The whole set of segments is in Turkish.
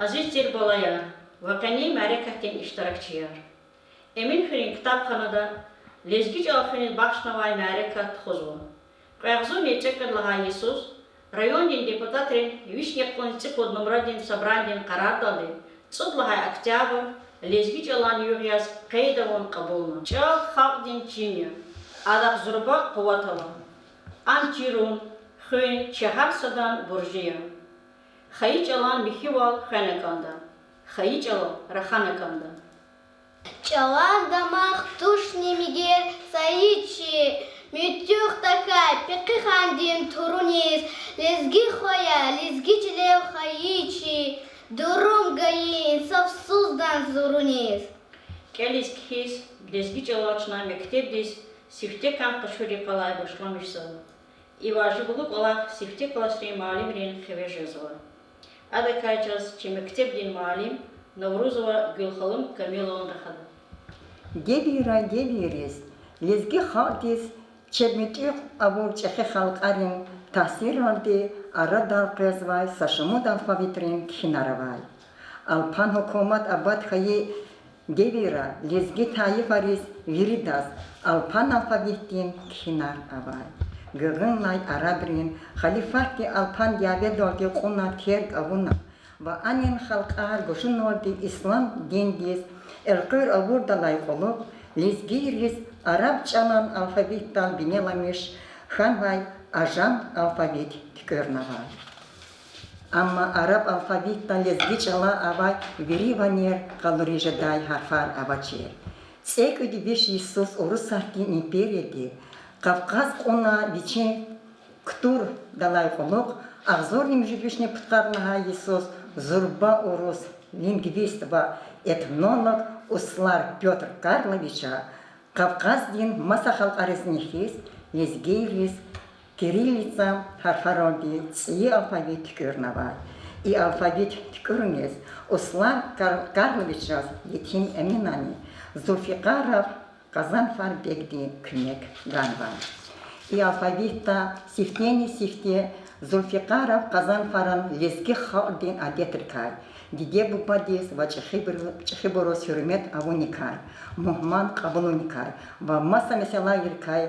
Aziz Dilbalaya, vakani merekatın iştirakçılar. Emin Hür'ün kitapxanada Lezgic alfinin başnavay merekat xozvu. Qayğzu nechekadlaha Yesus, rayondin депутатrin Вишняконцы под номрадин собрандин карардали, цудлахай октябрь, Lezgic alan yuğyaz qeydavon qabulna. Çal xalqdin çinya, adaq zurba quvatalı. Antirun, Hür'ün çeharsadan burjiya. Xayic alan mihival xanakanda. Xayic alan raxanakanda. Çalan damaq tuş nemigir sayıçı. Mütüq takay peki xandin turunis. Lezgi xoya, lezgi cilev xayiçı. Durum gayin safsuzdan zurunis. Kelis kihis, Lezgic alaçına mektebdis, sifte kamp qışuri qalay başlamışsa. İvajibuluk olaq sifte klasri malimrin xever yazıva. Ada kaycaz çi mektebdin malim, Navruzova Gülxalım Kamilovna raxadı. Geliriz. Lezgi xalqis çebmetiq avur çexe xalqarin tahsil aldı, ara dalqezvay, saşımud alfavitrin kinaravay. Alpan hukumat abad xayi gelira, lezgi tayifaris viridas, alpan alfavitin kinar avay. Gığınlay arabrin, xalifati alpan yavedoldi qunat kerg avuna. Ve anin xalqar goşun oldu İslam dindiz, elqir avurdalay olup, lezgiris Arap çalan alfabettal binelamış, xanvay ajan alfabet tükörnavay. Amma Arap alfabettal lezgi çala avay verivaner kalorijeday harfar avaçer. Tsek ödeviş Yesus Orusartin imperiyedi, Kavkaz ona biçin ktur dalay olup, Ağzornim jübüşne putkarlaha Yesus Zurba Orus lingvist ve etnolog Uslar Pyotr Karloviça Kavkazdin masa halkaresnihis, lezgeyris, kirillitsa harfaroldi tsiyi alfabet tükörnavay. I alfabet tükörünez Uslar Karloviçaz yetim eminani, Zulfikarov Kazanfar begdi kümek ganvan. I alfabetta sifte Zulfikarov Kazanfaran lezgi xaldin adetrikay. Dide bubadis va çexiboros hürmet avunikay. Muhman qabununikay. Va masa mesela yirkay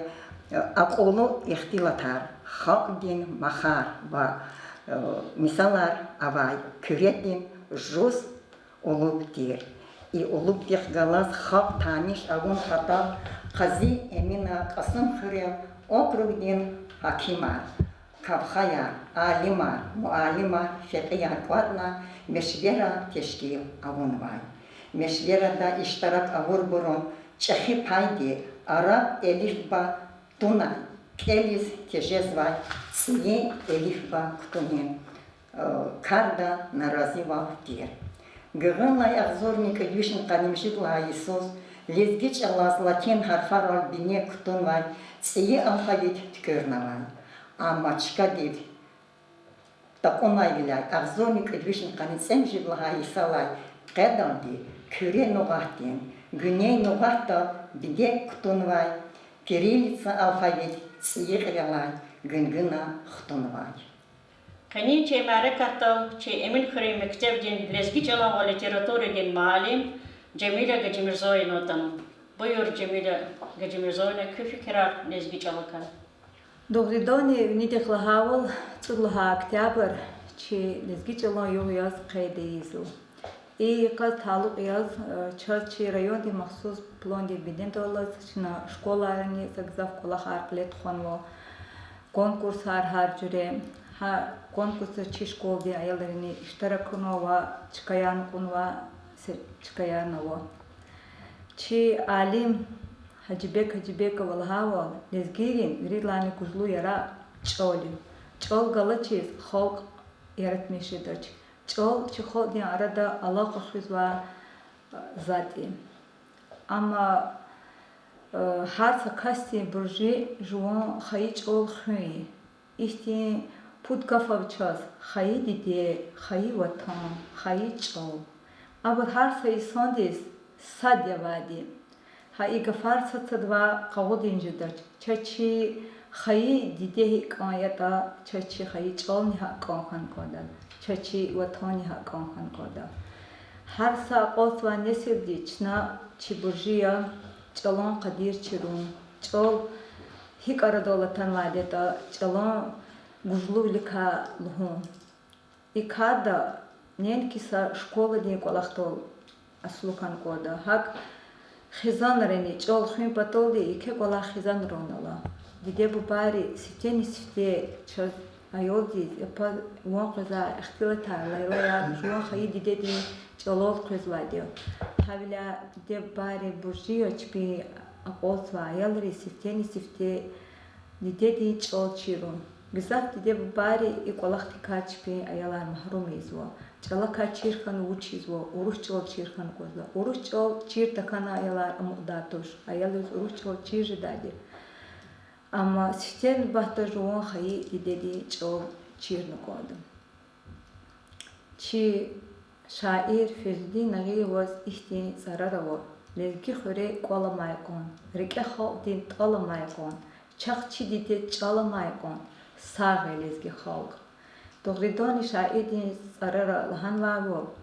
aqolu ihtilatar. Xaldin mahar va misalar avay küretin juz olup dir. I olup dir galas xalq tanish avun hatal qazi emina qasım xürem okrugdin hakimar. Kavxaya, alima, mualima, fiqhiya kvarna, meşvera teşkil avunvay. Meşverada iştirak avur burun, çehi paydi, Arap elifba tunay, kelis tejezvay, siye elifba kutunin, karda naraziva dir. Gığınlay ağzornika yüşün qanimşikla Yesus, lezgiç alas latin harfarol bine kutunvay, siye alfabet tükörnavay. Амачка див. Такомай вилай, Агзоник Эдвишн каницем живлага Исалай, Кедалди, Кюре ногахтин, Гюней ногахта, Биде Ктунвай, Кириллица алфавит, Сиехрелай, Гüngüna Ктунвай. Канин чей мәрекаттал, чей Эмин Хürey mektebdin Lezgic alan ve literatürdin malim, Cemile Gacimирзоy notanım. Buyur Cemile gecemiz oyna küfü kirar lezgi çalıkan. Doğridoni nidik lahavul tulaha oktyabr çi lezgi çalan yol yaz qaydeyizu. И каз талук яз чачи район ди махсус план ди биден доллар чина школаларни сагзав кола харклет хонво конкурс har jure ha конкурс чи школ ди аялдарни иштаракунова чикаян кунва чикаянова чи алим Hacibek valhava lezgirin gridlani kuzlu yara çoli. Çol galaçiz halk yaratmışıdır. Çol çiğol diye arada alaka hızva zati. Ama her sakasti burji juan hayı çol hüyi. İşte put kafavçaz hayı didi hayı vatan hayı çol. Aber her sayı sondis sadya vadi. Hai gafar satadva qawdinjidar chachi khayi didehi qayata chachi khayi cholni ha qanhan koda chachi watani ha qanhan koda har sa qoswa nesildi chna chiburjiya chalon qadir chirun chol hikara dolatan vadeta chalon guzlulika luhum ikada nenkisa школа di qolaxtol aslukan koda hak Хизан рени чол хин патолди ике кола хизан ронала. Диде бу бари ситени сифте чаз айолди япа вон кыза ихтилата лайла я жуан хаи диде ди чолол кызладио. Хавила диде бари буржио чпи аколсва аялри ситени сифте диде ди чол чирун. Гизак диде бу бари и колахти качпи аялар махрум изва. Çalaka çirkan uçizvo, uruş çol çirkan kozla. Uruş çol çir takana ayalar amudatuş. Ayalız uruş çol çirji dadi. Ama siten bahta juan hayi didedi çol çirnu kodum. Çi şair Fezdi nagi vaz ihtin sararavo. Lezgi xure kola maykon. Rike xalq din tala maykon. Çak çi dide çala maykon. Sağ lezgi xalq. Doğridoni şaidin sarara lahan vavo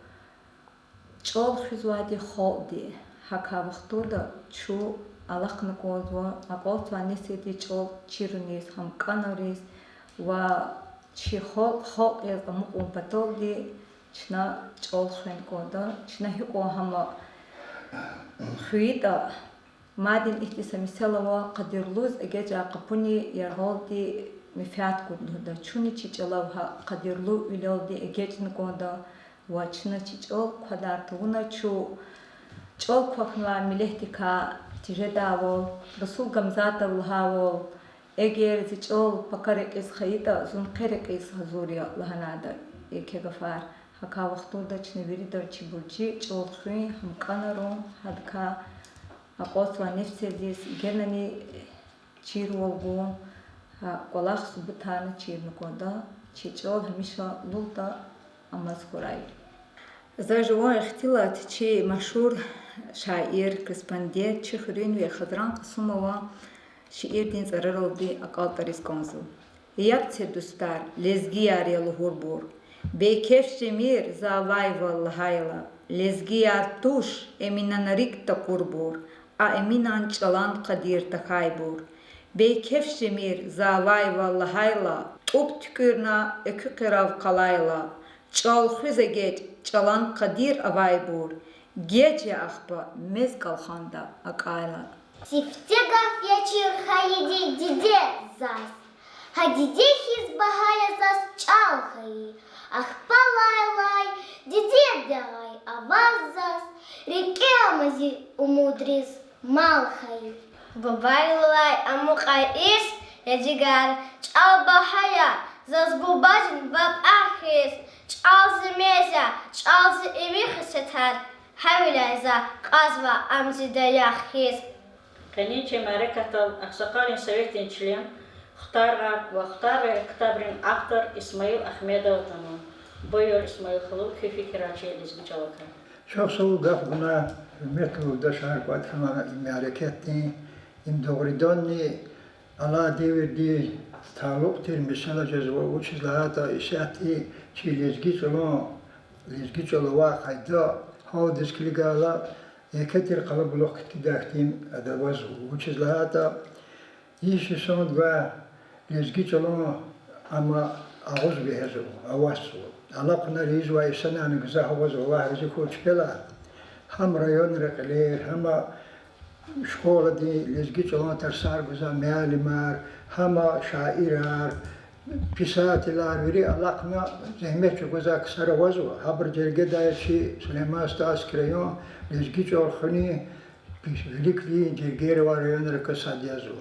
çol xizwadi xoldi haka vaqtuda chu alaqna kozwa aqoltva nesedi çol chirunis ham kanaris va chi xol ez amuqum patoldi chna çol xen koda chna hiqo hama xuida madin ihtisami selava qadirluz egeja qapuni yarholdi مفيات كده شوني تيجلوها قديرلو ولودي اجتن كده واتشنا تيجل قدرتونا شو جل كوكنا ملهتكا تجداو رسول جمزات الهاو اجر تيجل بكرك اس خيطة زون قرك اس هزوريا لهنادا يكغفار هكا وقتو دا تشنبيري دا تشبوجي جل خوين هم كانرون هدكا اقوسوا نفسي ديس جنني تشيرولغون قلاخ سبتان چیرن کودا چیچول همیشه لولتا امازخورای. زاجوان اختلاط چی مشهور شاعر کسپندیت چی خرین و خضران قسموا شعر دین زرارو دی اقال تریس کنزو. یک چه دوستار لزگی آری لهور بور. به کف شمیر زاوای والهایلا لزگی آرتوش امینان ریک تکور بور. امینان چلان قدیر تخای بور. Beykef şemir zavay vallahayla up tükürna ekü qirav qalayla çal xüze geç çalan qadir avay bur gece axpa mez qalxanda aqayla Сифтегав ячир хаиди диде зас. Хадиде хиз бахая зас чал хаи. Ах палай-лай, диде дагай аваз зас. Реке амази умудриз мал хаи. Бабай-лай амукай ис, ядигар чал бахая зас бубажин баб ахис. Чал зимезя, чал зи имихисетар. Хавилайза казва амзида яхис. Kaniyçe Merekat'ın Aksakali'nin Sovyet'in çileyen Xtar kitabının aktör İsmail Ahmedov tamam. Buyur İsmail Xılov köfi kiraçı lezgi çalakar. Çok soğuk gaf buna hürmetli da şahar kuatfama mereketni im doğridonni Allah devirdi taluktir mesela cezva uçizlahata işati çi lezgi çalon lezgi çalova kayda hav deskili gala يكتر قلب لوك كداكتين أدواز وجز لهذا يشي سون دوا لزجيت لون أما أعوز بهزو أواسو علاقنا ريزوا يسنا نجزاه وزو واحد يكون شبلا هم ريون رقلير هم شكولة دي لزجيت لون ترسار جزا مالي مار هم شاعر بسات الار وري علاقنا زحمت جزا كسر وزو حبر جرگه دايشي سليمان استاس كريون لزجيت الخني بيشليكلي جرگير واريون ركساد يزو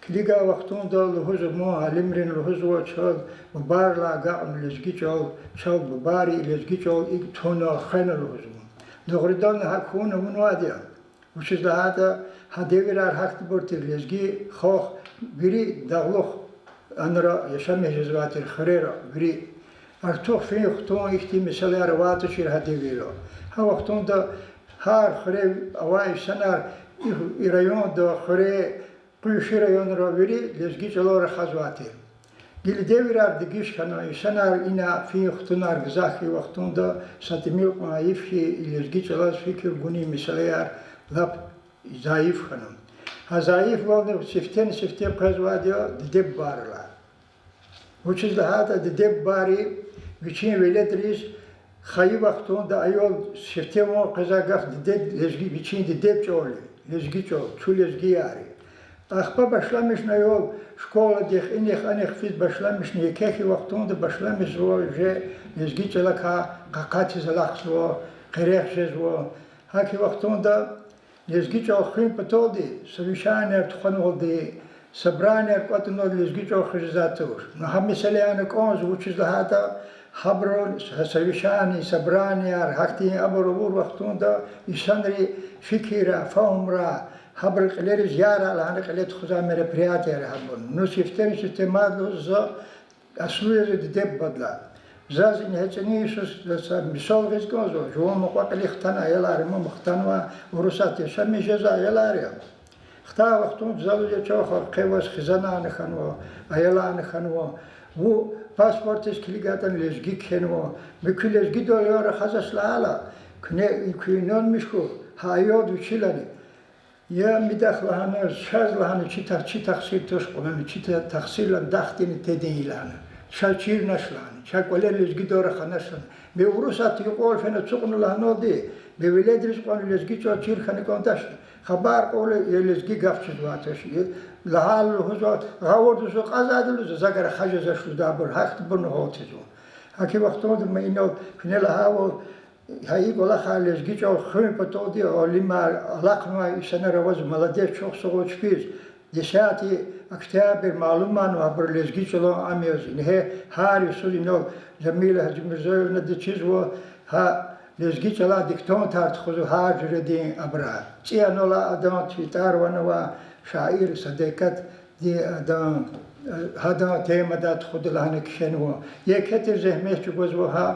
كليغا وقتون دال لهوز مو علمرين لهوز وشال ببار لا قام لزجيتول شال بباري لزجيتول إك تونا خينا لهوز دغردان هكون من واديا وش هذا هديرار حق برت لزجي خوخ بري دغلوخ أنرا يشمه جزوات الخريرة بري أرتوخ في وقتون إختي مثلا رواتو شير هديرو ها وقتون دا هار خريب أواي سنار إيريون دا خريب Puyuşu rayonu veri lezgi çalora xazvati. Gil devirar digiş kana isanar ina fi xtunar gzahi vaqtunda satimil qaif ki lezgi çalas fikir guni misalayar lap zayıf xanım. Ha zayıf valde siften xazvati deb barla. Uçuz da hata deb bari biçin veledriz xayı vaqtunda ayol siften o qazagaf deb lezgi biçin deb çoli. Lezgi çol, çu lezgi yari. Ахпа башлάμиш на йол школа дих иних аних физ башлάμиш не кехи вақтунда башлάμиш зво же лезгичала ка какати залах зво қирех же зво хаки вақтунда лезгичал хим патолди совещание тханолди собрание кватно лезгичал хижзатуш но хами селяна конз учиз лахата хаброн совещание собрание хакти абурувур вақтунда ишанри фикира фаумра حبر قلیر زیاره لحنه قلیت خوزا مرپریاتی رهبون نو شفتن شفتماد زا اصلی دب بدلا زاز این هچنی شوس لسا مثال گز کنزو جوان مقاقل اختنا یلاری ما مختنوا ورساتی شمی جزا یلاری ختا وقتون زالو جا چاو قیواز خزانا نخنوا ایلا نخنوا و پاسپورتش کلیگاتن لزگی کنوا بکل لزگی دولیار خزاش لحالا کنون میشکو هایاد و چیلانی یا میدخلانه شاز لحنه چی تقصیر توش کنن چی تقصیر لان دختین تدینی لحنه شا چیر نشلانه شا کلی لزگی داره خانشلانه به وروساتی قول فنه چقن لحنه دی به ولید ریز قول لزگی چا چیر خانه کندشن خبر قول یه لزگی گفت واتش لحال لحظه غوردشو قزادلوز زگر خجزشو دابر حقت برنه هاتیزون هکی وقتون دم اینو کنه لحاول هایی گلا خالص گیج آل خون پتودی آلی مار علاقه ایشان رواز ملادیت çok soğuk پیش دیشاتی اکتیابر معلومان و بر لزگی چلو آمیز اینه هاری سوی نو جمیل هجمزوی ندی چیز و ها لزگی چلا دیکتون تارت خودو هار جردین ابرا چی انولا آدم تویتر و نوا شاعر صدیقت دی آدم هدا تیم داد خود لحنه کشنو یکتی زحمت چگوزو ها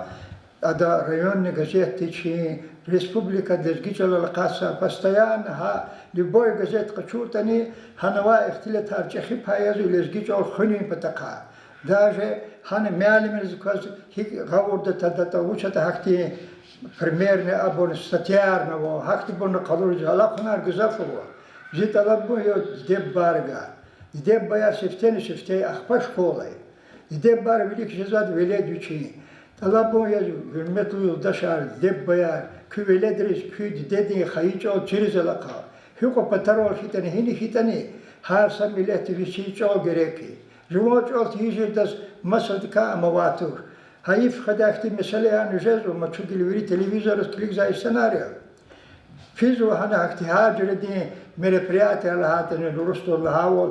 أدا ريون газеты чи республика дезгичала лқаса постоянно ха любой газет качуртани ханава ихтилат арчахи паязу лезгичал хунин патака даже хана мялимер заказ хик гаурда тадата учата хакти примерно абон статьярного хакти бон калур жалахнар газафова житалабу ё деббарга деббая шефтей ахпа школой деббар велик жезад веледучи Talabon yazı hürmetli daşar debbayar küvelediriz küd dedi hayıçol çirizalaka hüko patarol hitani her samileti vişiçol gereki jumoçol tijir das masadka mavatur hayif khadafti mesela nüjezu maçugil veri televizor klikza senaryo fizu hana ihtiyaj edin merepiyat alahatını durustol havol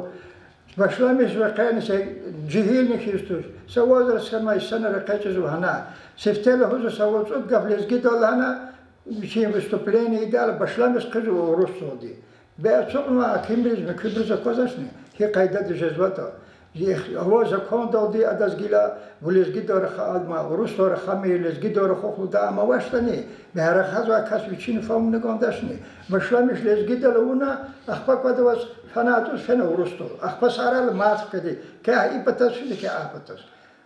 Başlamış ve kendisi cihilni Kristus. Savazır sema işana rekaçızı hana. Seftele huzu savazır gafles gidal hana. Bir şey выступление ideal başlamış kızı Rus oldu. Be çokma Kıbrıs'a kozasını. Hi kayda dışezvata. Hava zakon daldı adazgila vlezgi dor khalma Rus dor khamir lezgi dor khokhluda ama baştani. Be her khazwa kas için famne gondaşni. Başlamış lezgi daluna ahpak vadavas فناتوس فن ورستو أخبص على ما تقدي كأي بتشيل كأي بتش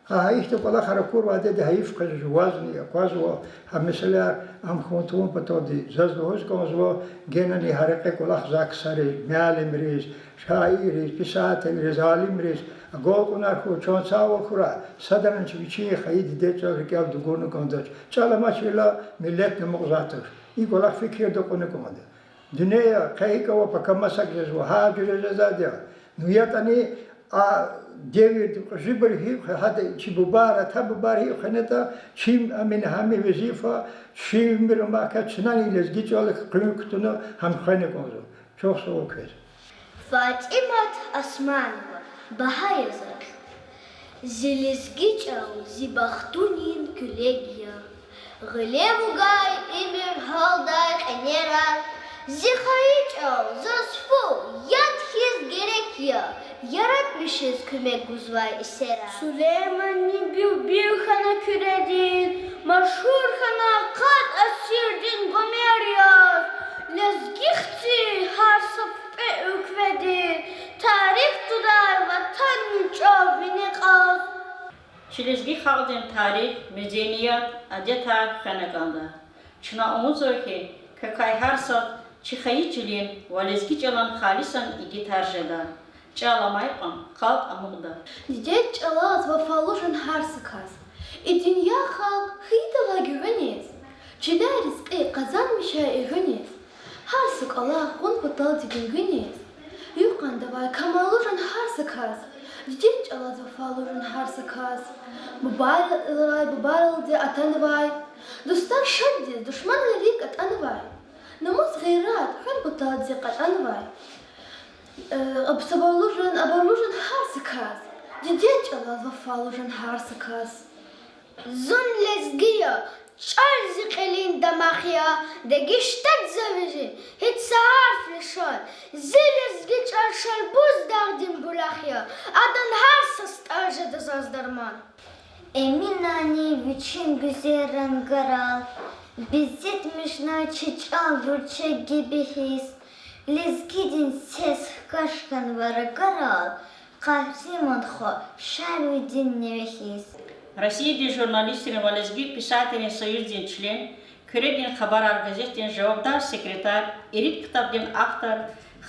ها işte kola harakur vade de hayif kaz wazni akwazo ha mesela am khontum patodi zazloz komzo genani harake kola zak sare mealim riz şairi pisat riz alim riz gol kunar ko çon sağ kura sadaran çiçi haydi de çor kav dugonu kondaç çala maçla millet ne mugzatır İkola fikir de konu komanda dünya kayıka ve pakamasak rezvo ha cüzezade nuyatani a devir jibr hi hada çibubara tabubara hi khanata çim amin hami vezifa çim bir maka çnani lezgi çolık klıktunu ham khane konzo çok soğuk ver Fatimat Asmanova Baha yazar. Zilizgiçal zibahtunin külegiya. Gılevugay emir halday eneral. Zihayiçal zasfu yathiz gerek ya. Yaratmışız kümek guzvay isera. Süleyman'ın bir hana küredin. Maşhur hana kat asirdin gomeryaz. Lezgihti har sapı ükvedi. Tarih tudar vatan çavini kaz. Çilizgi xalqın tarix, medeniyet, adeta xanaganda. Çına umuz o ki, kakay her sat, çıxayı çilin, valezgi çalan xalisan iki terceda. Çağlamay qan, xalq amıqda. Dice çalaz ve faluşun her sıkaz. Dünya halk hıydala güveniz. Çile rizqi kazanmışa güveniz. Her sık Allah hun kutal digin güveniz. Yukan davay kamaluşun her sıkaz. Dice çalaz ve faluşun her sıkaz. Bubarıl diye atan davay. Dostlar şaddi, düşman lirik atan davay. Namaz gayrat, hun kutal diye atan davay. Abarluşun her sıkaz. Dice çalaz ve faluşun her sıkaz. Zun lezgiya. Çar zikelin damakya. De giştet zavijin. Hiç sahar flişan. Zilezgi çarşal buz dağdin bulakya. Adan her sastarca da zazdarman. Eminani viçin güzeran garal. Bizitmişna çiçal vurça gibi his. Lezgidin ses kaşkan vara garal. Kahsimon xo şarvidin nevehis. Россияде журналистин Валезги писателин союздин член, Köredin Xabarar gazetin javobdar sekretar, Erit kitabdin автор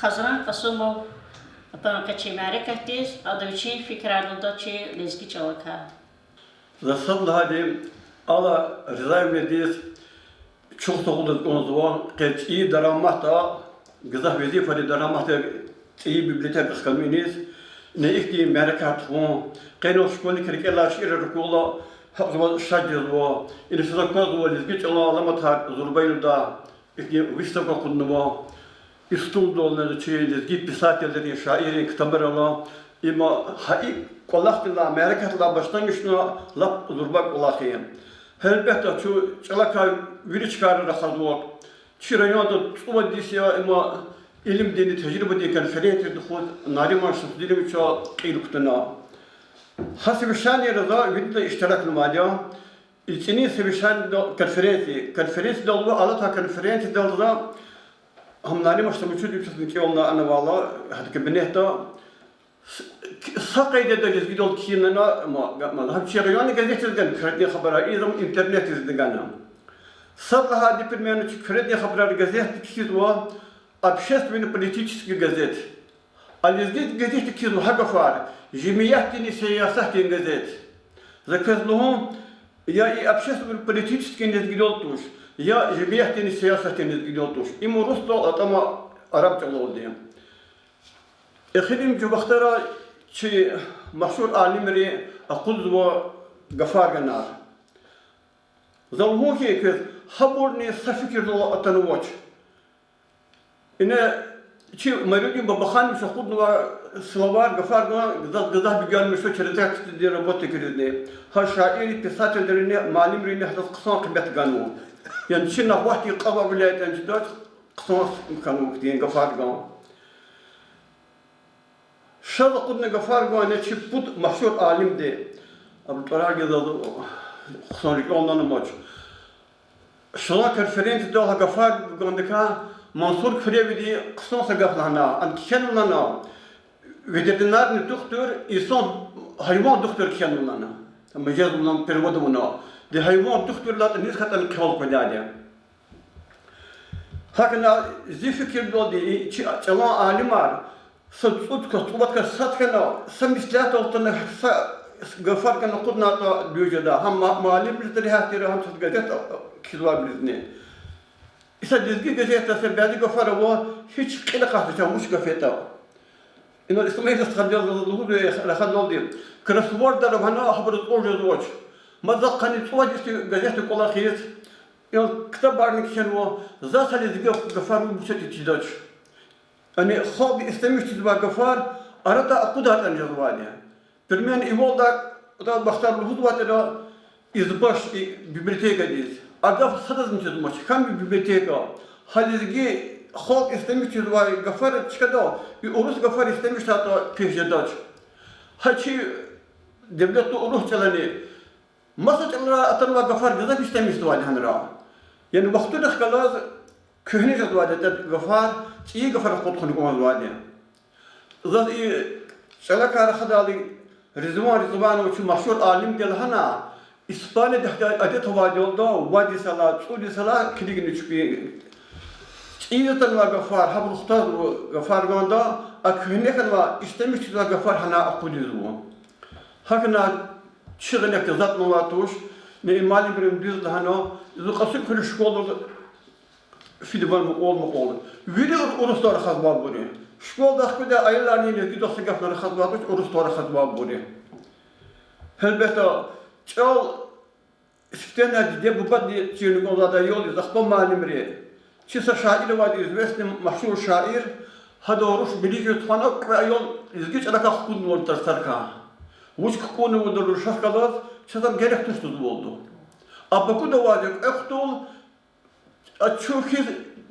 Xazran Qasımov Atanaka Amerikatiz, adavçin fikrarlıdaçı lezgi çalaka. Zasabla hadi ala rezervediz çok soğuduz konuşuyor. Keçi daramata gızah vazifeli daramata iyi bibliotek kıskanmeniz. Ne ihti Amerikat hon. Kayno şkoli krikela şiir rukula haklı şacız o. İnşallah kazı lezgi çalalama ta zurbaylıda ihti viştaka kunnuva. İstanbul'da lezgi pisatelleri şairi kitablarla ima hay kolakla Amerika'da başlangıçta lap zurbak olakıyım. Elbette şu çalaka veri çıkarır hazır. Çirayanda tutuva disiya ima ilim dini tecrübe diye konferansı duhul nariman şufdilim çok kıyılıktına. Hasbi şani rıza vidde iştirak numadya. İçini sevişen konferansı dolu alata konferansı dolu هم ناري مشتمل شو كي والله أنا والله هذا كبنيته ساقي ده جزء دول كينا ما هم شيء غيراني قاعد يتزن كردي خبرة إذا إنترنت يزدقنا صار هذه بالمعنى كردي خبرة جزء كيزوا أبشر من politiический газет الجزء جزء كيزوا حاجة فار جمعيات سياسات جزء ذكرناهم يا أبشر من politiический جزء دول Ya cemiyetini siyasetini gidiyordur. İmo Rus'ta ama Arapça oldu. Ekhidim cubaktara çi mahşur alimleri akuz ve gafar ganar. Zalhu ki kız haburni safikir dolu atanıvaç. İne çi marudin babahan şakud ve slavar gafar ganar gazah bir gelmiş o çeretek diye robot tekirdi. Ha şairi pisatellerini malimlerini hatta kısa kıymet ganu. Yani şimdi vakti kaba biletten ciddat kısas imkanı kutiyen gafar gan. Şada kudne gafar gan ne çiput mahşur alimdi. Abu Tarar gezadı kısalık ondan maç. Şala konferansı da gafar gandika Mansur Krevidi kısasa gaflana antikenlana veterinerni doktor insan hayvan doktor kenlana. مجاز من перевода муна. Де хайван тухтурлат низ хатан кхол кодяде. Hakna zifikir doldi çalan alimar sıdut kutbat ka satkana samislat oltana gafar kana qudna ta düjada ham malim bizleri hatira ham tutgadet kizwa bizni. İsa dizgi gazeta sebadi gafar o hiç qila qahta muş gafeta. İno İsmail istaqbal diye la doldi. Krasvor da bana haber olacak. Mazaqani tsuwadi gazeta kola khiyet. Kitap barını kişen o zaten lezgi gafarı bu şekilde çizaç. Hani hobby istemişti bu gafar arada akudat anjazvani. Permen ivolda da başlar hudvat da izbaş biblioteka diz. Agaf sadazın çizmiş. Kam bir biblioteka. Halizgi hobby istemişti bu gafar çıkada. Bir Rus gafar istemişti hatta peşedaç. Haçi devlet Rus çalani. Masa çalara atanva gafar gazap istemişti vali hanra. Yani vakti de kalaz köhne jadvadet gafar iyi gafar qutkhun kumaz vadi. Zat iyi çalakar khadali Rizvan o meşhur alim gelhana İspanya da adet vadi oldu vadi salat sudi salat kiligin çpi iyi tanva gafar habul khtar gafar gonda akhne kanva istemiş gafar hana aqudizu. Hakna şığınak zat nolatuş ne mali birim biz de hano zukası kulu şkolda filban mı oldu. Video uruslar xazbab buri. Şkolda xkuda aylarni ne gidosu gaflar xazbab uruslar xazbab buri. Elbette çal istena diye bu badi çiğnik olada yol zaxpa malimri. Çisa şair var izvestni meşhur şair hada oruş biliyor tfana yol izgiç alaka xkun oldu sarka. Uç konu mudur şahkalar çatam gerek tuştu oldu. Abaku da var ektul açukiz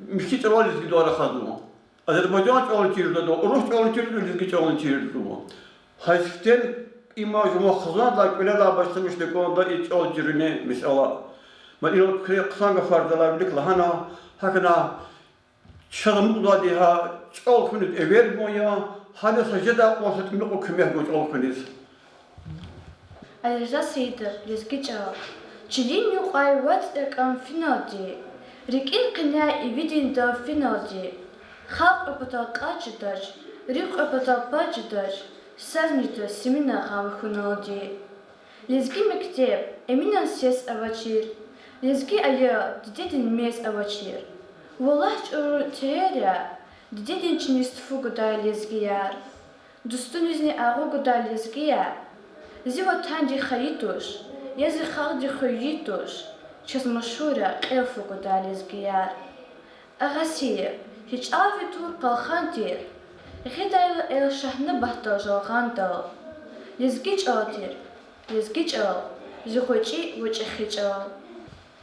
müşkit rol izgidara xadmo. Azerbaycan oltirdi da Rus oltirdi izgiç oltirdi bu. Haysiften imajı xazan da böyle la başlamıştı konuda iç olcirine mesela. Madino kısan gafardalar bilik lahana hakına şalım uladiha çolkunuz ever moya hala sajada qosatmi o kümeh bu çolkunuz. Alja seydir lezgica. Çilin yuqay wat ekan finaldi. Rikin qina evidin da finaldi. Xalq opata qaçıdaş. Rik opata paçıdaş. Saznita semina ham xunaldi. Lezgi mektep eminan ses avaçir. Lezgi aya didedin mes avaçir. Волач теория, дидедин чинистфу года лезгияр. Дустунизни агу года лезгияр. Зива танди хаитуш, язи харди хуитуш. Час машура элфу года лезгияр. Агасия, хич авитур палхантир. Хидайл эл шахна бахта жалгандал. Лезгич алдир, лезгич ал. Зихучи вучахич ал.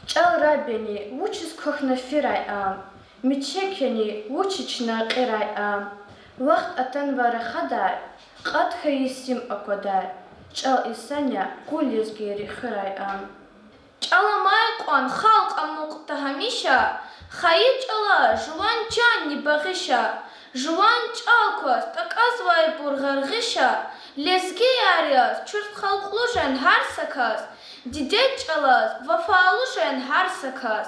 Чал рабени учис кохна фирай ам. Мичекени учична қирай ам. Вақт атан вара хадай. Қат хаисим акодай. Чал исаня гулезгери хирай ам. Чала майқон халқ амуқта хамиша. Хаи чала жуан чанни бағиша. Жуан чалкос таказвай бурғарғиша. Лезги яриас чурт халқлужен харсакас. Дидет чалас вафалушен харсакас.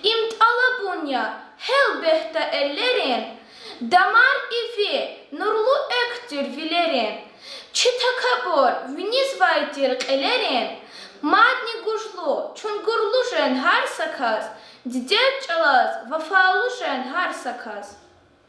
İmt alabunya hel behta ellerin. Damar ifi nurlu ektir vilerin. Çıtakabor vinizvaytir qelerin. Madni gujlu çungurluşen harsakas. Didet çalas vafaluşen harsakas.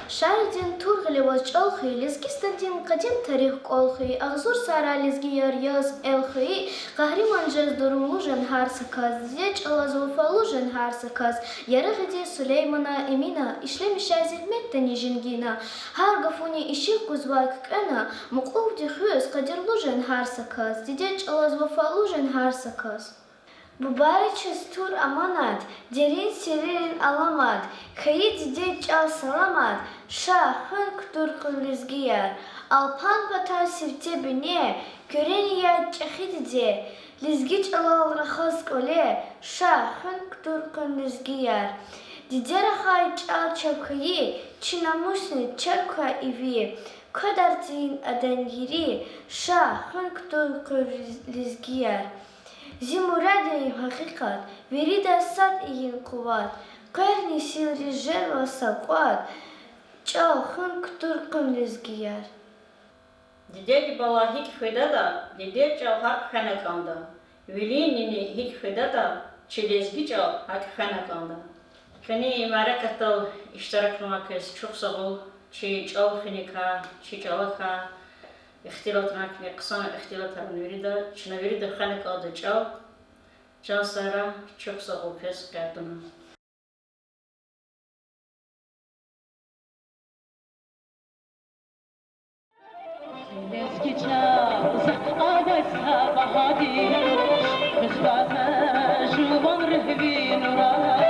Шардин тургливоч олхи лезгистадин кадим тарих олхи агзур сара лезгияр яз элхи қахриман жаз дурумлужен харсаказ зеч алазуфалужен харсаказ ярагиди Сулеймана эмина ишлемиша зилметтани жингина харгафуни иши кузвайк кена муқувди хюз қадирлужен харсаказ дидеч алазуфалужен харсаказ Бубаричес тур аманат, дерин сирин аламат, каид дидеч ал саламат, ша хынк туркын лезгияр, алпан вата сирте біне, көрения чахидде, лезгич алал рахас коле, ша хынк туркын лезгияр. Дидера хай чал чапкаи, Чинамусни чарка иви, кадарцин адангири, ша хункту куризгияр. Зимураде им хакикат, верида сад иин куват, карни силри жерва сакват, чал хункту кумлизгияр. Дидеги бала хик хидада, диде чал хак ханаканда. Вилинини хик хидада, чилезги чал хак ханаканда. Kani marakatal iştiraklıma kez çok sağ ol. Çi çal xineka, çi çalaka, ihtilatnak ve kısa ihtilatların verida, çına verida xanek adı çal. Çal sara çok sağ ol kez kardına. Eski çağ avaysa bahadi, kışbata şuban rehvi nura.